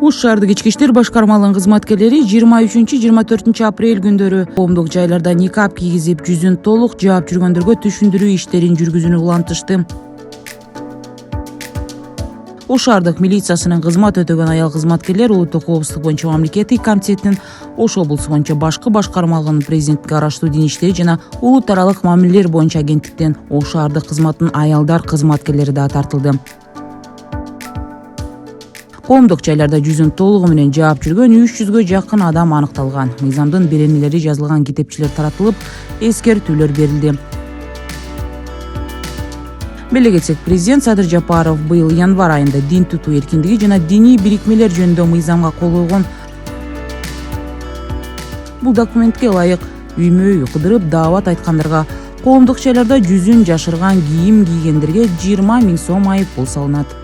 Ош шаардык ички иштер башкармалыгынын кызматкерлери 23-24 апрель күндөрү коомдук жайларда никап кийгизип, жүзүн толук жаап жүргөндөргө түшүндүрүү иштерин жүргүзүүнү улантышты. Ош шаардык милициясынын кызмат өтөгөн аял кызматкерлер улуттук коопсуздук боюнча мамлекеттик комитетинин Ош облусу боюнча башкы башкармалыгынын президенттикке караштуу дин иштери жана улут аралык мамилелер боюнча агенттиктен Ош шаардык кызматтын аялдар кызматкерлери да тартылды. Коомдук жайларда жүзүн толугу менен жаап жүргөн 300гө жакын адам аныкталган. Мыйзамдын беренелери жазылган китепчилер таратылып, эскертүүлөр берилди. Беле кетсек, президент Садыр Жапаров быйыл январь айында дин тутуу эркиндиги жана диний бирикмелер жөнүндө мыйзамга кол койгон. Бул документке ылайык үймө-үй кыдырып даават айткандарга коомдук жайларда жүзүн жашырган кийим кийгендерге 20 000 сом айып пул салынат.